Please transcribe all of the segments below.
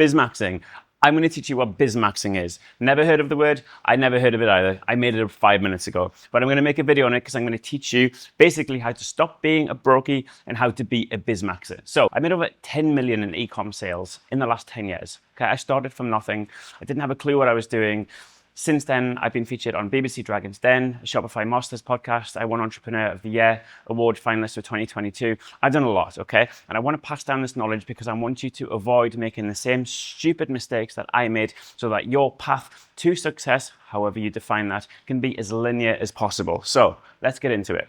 BiZmAxInG. I'm going to teach you what BiZmAxInG is. Never heard of the word. I never heard of it either. I made it up 5 minutes ago. But I'm going to make a video on it because I'm going to teach you basically how to stop being a brokey and how to be a BiZmAxer. So I made over 10 million in e-com sales in the last 10 years. Okay, I started from nothing. I didn't have a clue what I was doing. Since then, I've been featured on BBC Dragon's Den, a Shopify Masters podcast. I won Entrepreneur of the Year award finalist for 2022. I've done a lot, okay? And I want to pass down this knowledge because I want you to avoid making the same stupid mistakes that I made so that your path to success, however you define that, can be as linear as possible. So let's get into it.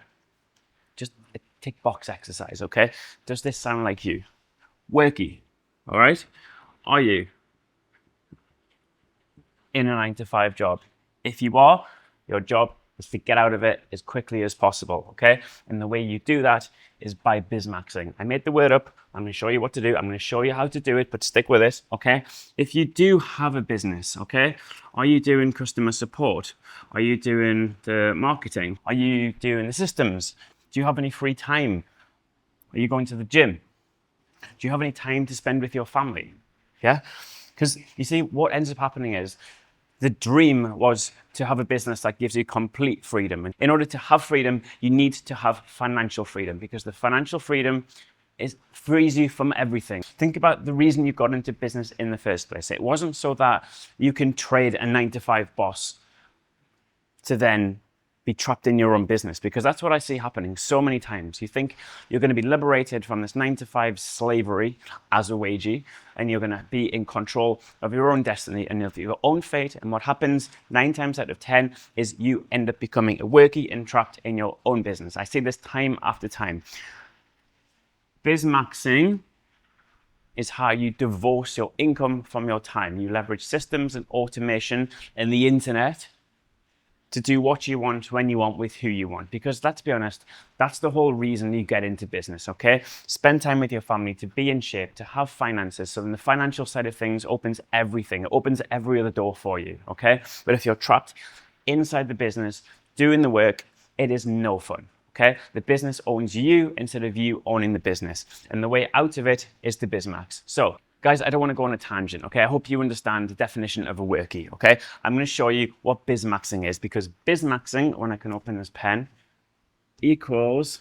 Just a tick box exercise, okay? Does this sound like you? Worky, all right? Are you in a 9-to-5 job? If you are, your job is to get out of it as quickly as possible, okay? And the way you do that is by BiZmAxInG. I made the word up. I'm going to show you what to do. I'm going to show you how to do it, but stick with it, okay? If you do have a business, okay, are you doing customer support? Are you doing the marketing? Are you doing the systems? Do you have any free time? Are you going to the gym? Do you have any time to spend with your family? Yeah? Because you see, what ends up happening is the dream was to have a business that gives you complete freedom. And in order to have freedom, you need to have financial freedom because the financial freedom frees you from everything. Think about the reason you got into business in the first place. It wasn't so that you can trade a 9-to-5 boss to then be trapped in your own business, because that's what I see happening so many times. You think you're going to be liberated from this 9-to-5 slavery as a wagee, and you're going to be in control of your own destiny and of your own fate. And what happens 9 times out of 10 is you end up becoming a workie and trapped in your own business. I see this time after time. BiZmAxInG is how you divorce your income from your time. You leverage systems and automation and the internet to do what you want, when you want, with who you want. Because let's be honest, that's the whole reason you get into business, okay? Spend time with your family, to be in shape, to have finances. So then the financial side of things opens everything. It opens every other door for you, okay? But if you're trapped inside the business, doing the work, it is no fun, okay? The business owns you instead of you owning the business. And the way out of it is the BiZmAx. So, guys, I don't want to go on a tangent, okay? I hope you understand the definition of a workie, okay? I'm going to show you what BiZmAxInG is, because BiZmAxInG, when I can open this pen, equals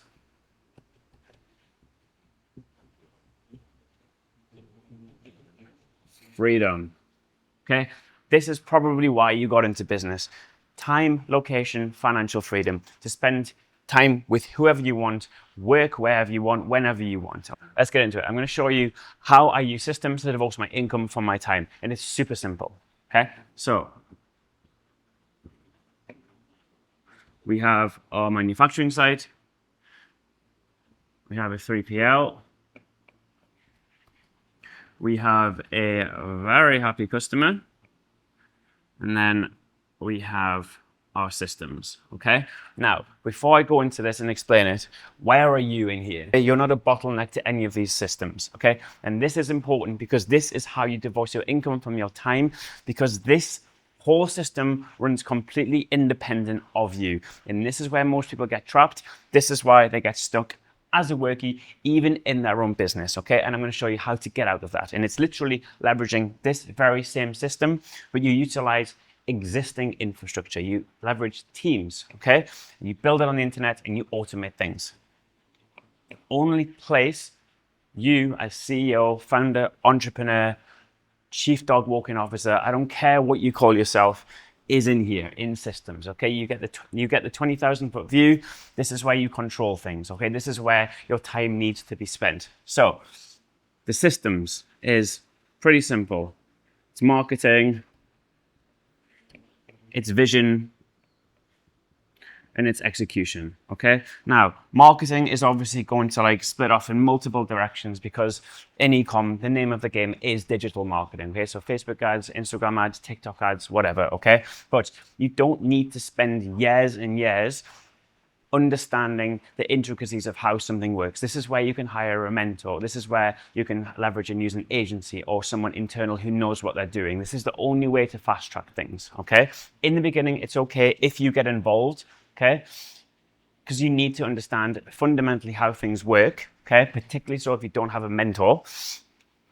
freedom, okay? This is probably why you got into business. Time, location, financial freedom, to spend time with whoever you want, work wherever you want, whenever you want. Let's get into it. I'm going to show you how I use systems to divorce my income from my time. And it's super simple, okay? So we have our manufacturing site. We have a 3PL. We have a very happy customer. And then we have our systems, okay? Now, before I go into this and explain it, where are you in here? You're not a bottleneck to any of these systems, okay? And this is important because this is how you divorce your income from your time, because this whole system runs completely independent of you. And this is where most people get trapped. This is why they get stuck as a workie, even in their own business, okay? And I'm going to show you how to get out of that. And it's literally leveraging this very same system, but you utilize existing infrastructure. You leverage teams, okay? You build it on the internet and you automate things. The only place you as CEO, founder, entrepreneur, chief dog walking officer, I don't care what you call yourself, is in here, in systems, okay? You get the 20,000-foot view. This is where you control things, okay? This is where your time needs to be spent. So the systems is pretty simple. It's marketing, it's vision, and it's execution, okay? Now, marketing is obviously going to split off in multiple directions because in e-com, the name of the game is digital marketing, okay? So Facebook ads, Instagram ads, TikTok ads, whatever, okay? But you don't need to spend years and years understanding the intricacies of how something works. This is where you can hire a mentor. This is where you can leverage and use an agency or someone internal who knows what they're doing. This is the only way to fast track things, okay? In the beginning, it's okay if you get involved, okay? Because you need to understand fundamentally how things work, okay? Particularly so if you don't have a mentor.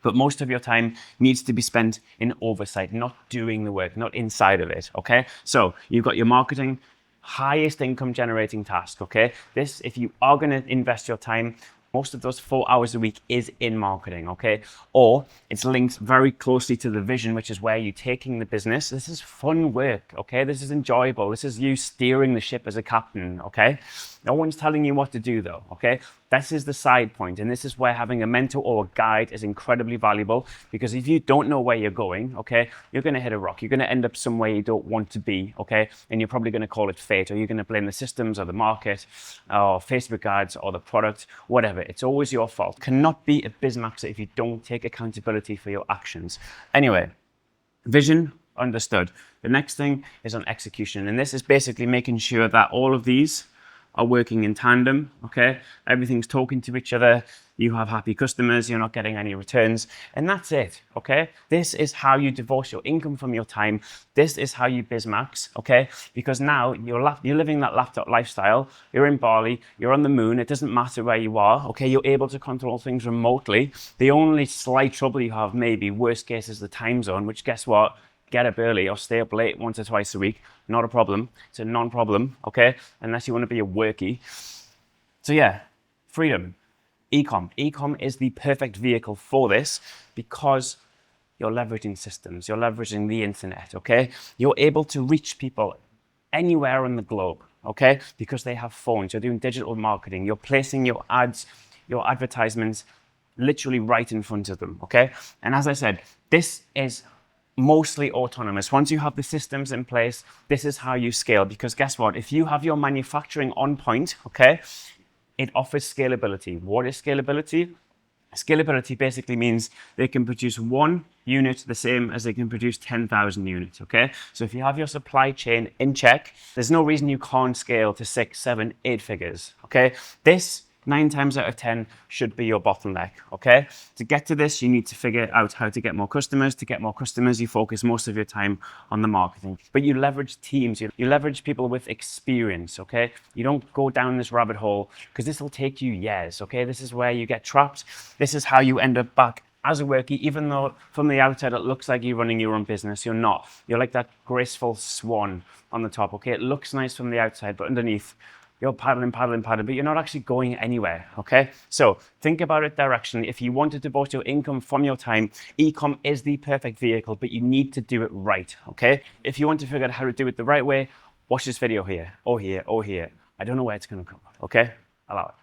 But most of your time needs to be spent in oversight, not doing the work, not inside of it, okay? So you've got your marketing, highest income generating task, okay? This, if you are gonna invest your time, most of those 4 hours a week is in marketing, okay? Or it's linked very closely to the vision, which is where you're taking the business. This is fun work, okay? This is enjoyable. This is you steering the ship as a captain, okay? No one's telling you what to do though, okay? This is the side point, and this is where having a mentor or a guide is incredibly valuable, because if you don't know where you're going, okay, you're gonna hit a rock. You're gonna end up somewhere you don't want to be, okay? And you're probably gonna call it fate, or you're gonna blame the systems or the market or Facebook ads or the product, whatever. It's always your fault. Cannot be a BiZmAxer if you don't take accountability for your actions. Anyway, vision, understood. The next thing is on execution, and this is basically making sure that all of these are working in tandem, okay? Everything's talking to each other. You have happy customers, you're not getting any returns, and that's it, okay? This is how you divorce your income from your time. This is how you BiZmAx, okay? Because now you're living that laptop lifestyle. You're in Bali, you're on the moon. It doesn't matter where you are, okay? You're able to control things remotely. The only slight trouble you have, maybe, worst case, is the time zone, which guess what? Get up early or stay up late once or twice a week. Not a problem. It's a non-problem, okay? Unless you want to be a workie. So yeah, freedom. E-com. E-com is the perfect vehicle for this because you're leveraging systems. You're leveraging the internet, okay? You're able to reach people anywhere on the globe, okay? Because they have phones. You're doing digital marketing. You're placing your ads, your advertisements literally right in front of them, okay? And as I said, this is mostly autonomous. Once you have the systems in place, this is how you scale, because guess what? If you have your manufacturing on point, okay, it offers scalability. What is scalability? Scalability basically means they can produce one unit the same as they can produce 10,000 units, okay? So if you have your supply chain in check, there's no reason you can't scale to 6, 7, 8 figures, okay? This 9 times out of 10 should be your bottleneck, okay? To get to this, you need to figure out how to get more customers. To get more customers, you focus most of your time on the marketing. But you leverage teams, you leverage people with experience, okay? You don't go down this rabbit hole, because this will take you years, okay? This is where you get trapped. This is how you end up back as a workie, even though from the outside it looks like you're running your own business. You're not. You're like that graceful swan on the top, okay? It looks nice from the outside, but underneath, you're paddling, but you're not actually going anywhere, okay? So think about it directionally. If you want to divorce your income from your time, e-com is the perfect vehicle, but you need to do it right, okay? If you want to figure out how to do it the right way, watch this video here, or here, or here. I don't know where it's gonna come, okay? Allow it.